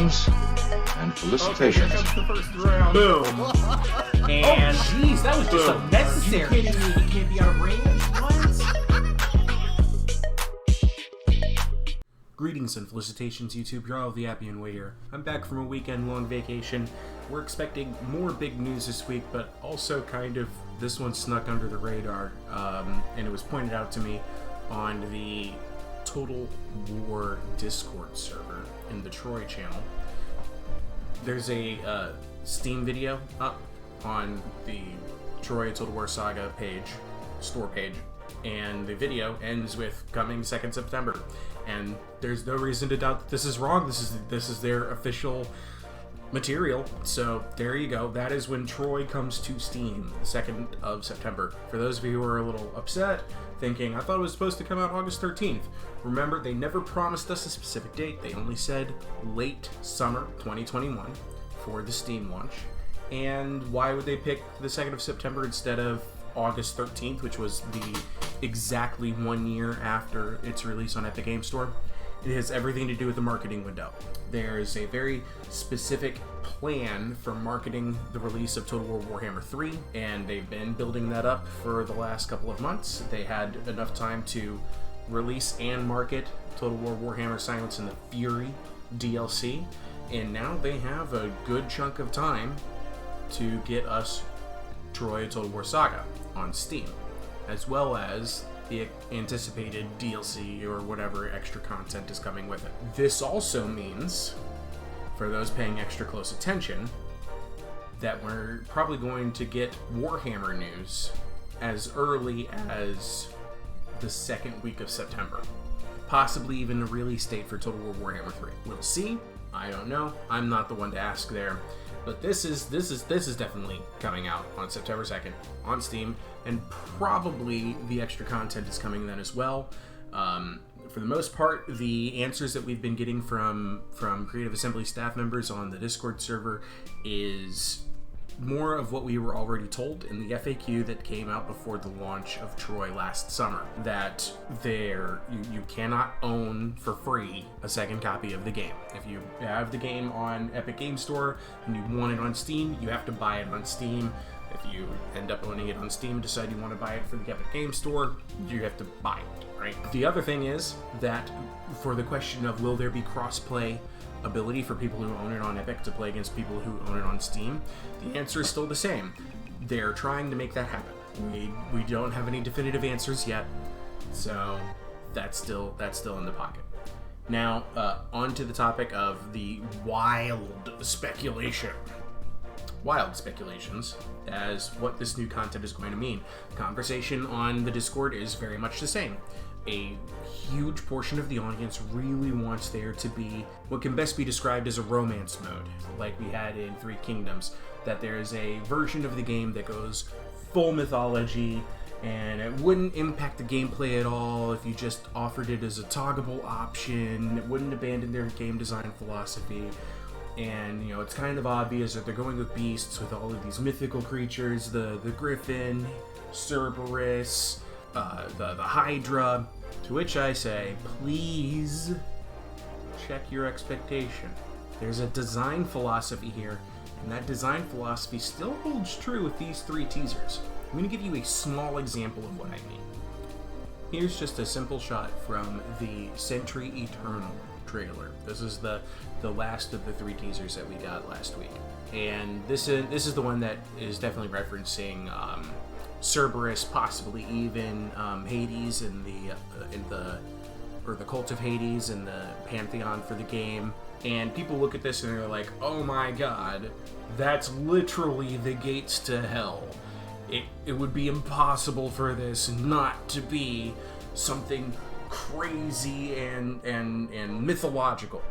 Congratulations and felicitations. Okay, here comes the first round. Boom. And Jeez, that was just boom. unnecessary. You kidding me? You can't be out of range? What? Greetings and felicitations, YouTube. You're all the Appian Way here. I'm back from a weekend-long vacation. We're expecting more big news this week, but also kind of this one snuck under the radar, and it was pointed out to me on the Total War Discord server in the Troy channel. There's a Steam video up on the Troy Total War Saga store page, and the video ends with coming 2nd September. And there's no reason to doubt that this is wrong. This is their official material. So there you go. That is when Troy comes to Steam, the 2nd of September. For those of you who are a little upset, thinking, I thought it was supposed to come out August 13th. Remember, they never promised us a specific date. They only said late summer 2021 for the Steam launch. And why would they pick the 2nd of September instead of August 13th, which was the exactly 1 year after its release on Epic Games Store? It has everything to do with the marketing window. There's a very specific plan for marketing the release of Total War Warhammer 3, and they've been building that up for the last couple of months. They had enough time to release and market Total War Warhammer Silence in the Fury DLC, and now they have a good chunk of time to get us Troy Total War Saga on Steam, as well as the anticipated DLC or whatever extra content is coming with it. This also means, for those paying extra close attention, that we're probably going to get Warhammer news as early as the 2nd week of September. Possibly even a release date for Total War Warhammer 3. We'll see. I don't know. I'm not the one to ask there. But this is definitely coming out on September 2nd on Steam, and probably the extra content is coming then as well. For the most part, the answers that we've been getting from Creative Assembly staff members on the Discord server is more of what we were already told in the FAQ that came out before the launch of Troy last summer, that you cannot own for free a second copy of the game. If you have the game on Epic Games Store and you want it on Steam, you have to buy it on Steam. If you end up owning it on Steam, decide you want to buy it for the Epic Games Store, you have to buy it, right? The other thing is that for the question of will there be cross-play ability for people who own it on Epic to play against people who own it on Steam, the answer is still the same. They're trying to make that happen. We don't have any definitive answers yet, so that's still in the pocket. Now, on to the topic of the wild speculations as what this new content is going to mean. The conversation on the Discord is very much the same. A huge portion of the audience really wants there to be what can best be described as a romance mode, like we had in Three Kingdoms, that there is a version of the game that goes full mythology, and it wouldn't impact the gameplay at all if you just offered it as a toggleable option. It wouldn't abandon their game design philosophy. And, it's kind of obvious that they're going with beasts with all of these mythical creatures, the Griffin, Cerberus, the Hydra, to which I say, please check your expectation. There's a design philosophy here, and that design philosophy still holds true with these 3 teasers. I'm going to give you a small example of what I mean. Here's just a simple shot from the Sentry Eternal trailer. This is the last of the 3 teasers that we got last week, and this is the one that is definitely referencing Cerberus, possibly even Hades in the Cult of Hades in the Pantheon for the game. And people look at this and they're like, oh my god, that's literally the gates to hell. It would be impossible for this not to be something crazy and mythological.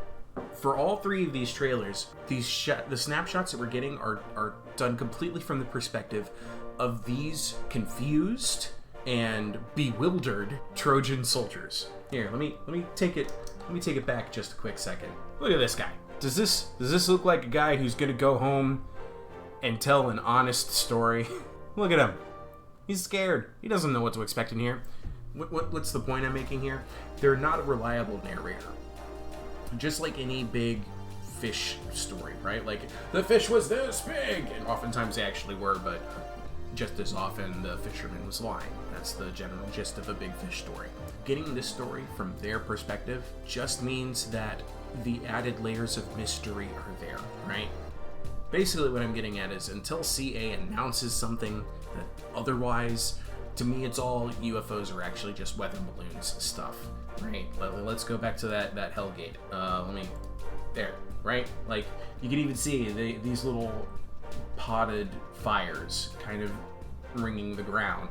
For all 3 of these trailers, the snapshots that we're getting are done completely from the perspective of these confused and bewildered Trojan soldiers. Here, let me take it back just a quick second. Look at this guy. Does this look like a guy who's gonna go home and tell an honest story? Look at him. He's scared. He doesn't know what to expect in here. What's the point I'm making here? They're not a reliable narrator. Just like any big fish story, right? Like, the fish was this big! And oftentimes they actually were, but just as often the fisherman was lying. That's the general gist of a big fish story. Getting this story from their perspective just means that the added layers of mystery are there, right? Basically what I'm getting at is until CA announces something that otherwise, to me it's all UFOs are actually just weather balloons stuff, right? But let's go back to that Hellgate. There, right? Like, you can even see these little potted fires kind of ringing the ground.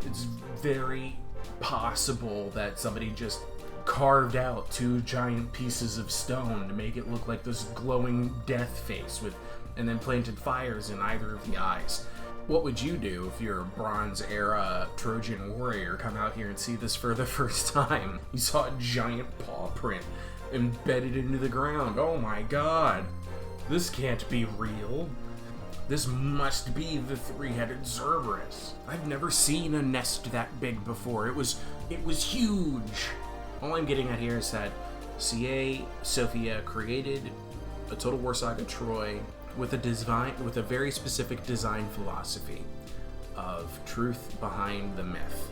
It's very possible that somebody just carved out 2 giant pieces of stone to make it look like this glowing death face and then planted fires in either of the eyes. What would you do if you're a Bronze Era Trojan warrior come out here and see this for the first time? You saw a giant paw print embedded into the ground. Oh my god, this can't be real. This must be the 3-headed Cerberus. I've never seen a nest that big before. It was huge. All I'm getting at here is that CA Sophia created a Total War Saga Troy with a very specific design philosophy of truth behind the myth.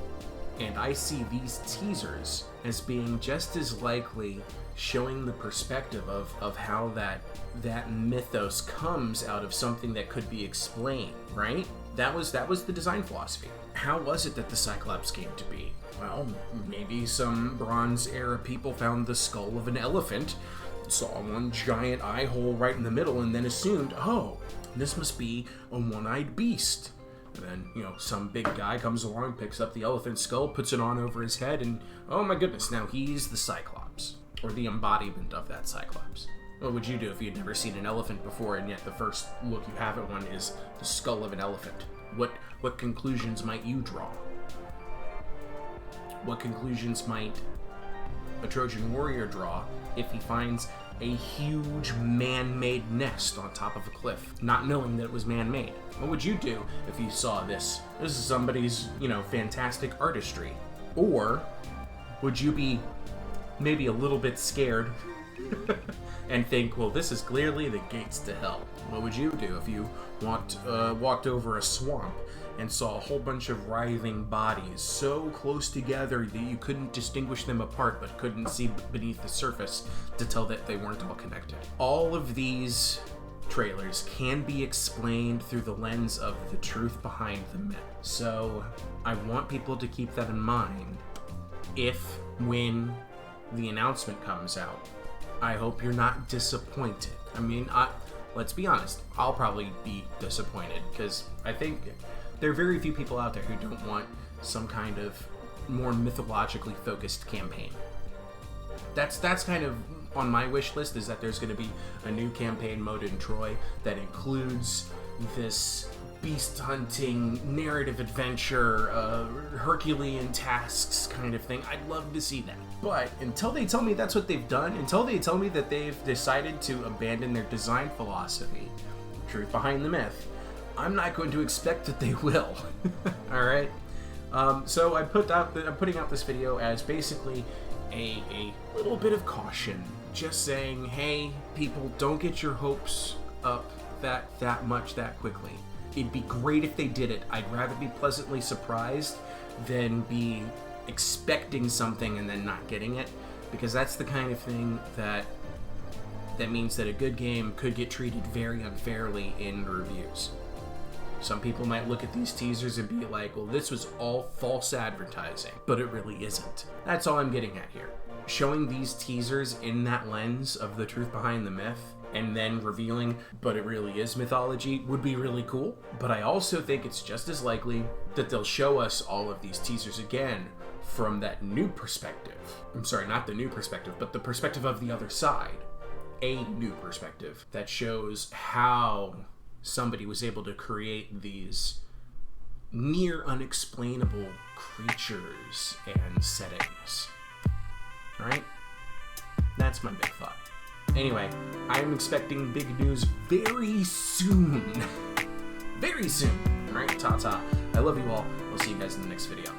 And I see these teasers as being just as likely showing the perspective of how that mythos comes out of something that could be explained, right? That was the design philosophy. How was it that the Cyclops came to be? Well, maybe some Bronze Era people found the skull of an elephant, saw one giant eye hole right in the middle, and then assumed, oh, this must be a one-eyed beast. And then, some big guy comes along, picks up the elephant skull, puts it on over his head, and oh my goodness, now he's the Cyclops. Or the embodiment of that Cyclops. What would you do if you'd never seen an elephant before, and yet the first look you have at one is the skull of an elephant? What conclusions might you draw? What conclusions might a Trojan warrior draw if he finds a huge man-made nest on top of a cliff, not knowing that it was man-made? What would you do if you saw this? This is somebody's, fantastic artistry. Or would you be maybe a little bit scared and think, well, this is clearly the gates to hell? What would you do if you walked over a swamp and saw a whole bunch of writhing bodies so close together that you couldn't distinguish them apart but couldn't see beneath the surface to tell that they weren't all connected? All of these trailers can be explained through the lens of the truth behind the myth. So I want people to keep that in mind when the announcement comes out. I hope you're not disappointed. I mean, let's be honest, I'll probably be disappointed because I think there are very few people out there who don't want some kind of more mythologically focused campaign. That's kind of on my wish list, is that there's going to be a new campaign mode in Troy that includes this beast hunting, narrative adventure, Herculean tasks kind of thing. I'd love to see that. But until they tell me that's what they've done, until they tell me that they've decided to abandon their design philosophy, truth behind the myth, I'm not going to expect that they will. All right. So I'm putting out this video as basically a little bit of caution, just saying, hey, people, don't get your hopes up that much that quickly. It'd be great if they did it. I'd rather be pleasantly surprised than be expecting something and then not getting it, because that's the kind of thing that means that a good game could get treated very unfairly in reviews. Some people might look at these teasers and be like, well, this was all false advertising, but it really isn't. That's all I'm getting at here. Showing these teasers in that lens of the truth behind the myth and then revealing, but it really is mythology, would be really cool. But I also think it's just as likely that they'll show us all of these teasers again from that new perspective. I'm sorry, not the new perspective, but the perspective of the other side. A new perspective that shows how somebody was able to create these near unexplainable creatures and settings. Alright? That's my big thought. Anyway, I'm expecting big news very soon. Very soon. Alright, ta-ta. I love you all. We'll see you guys in the next video.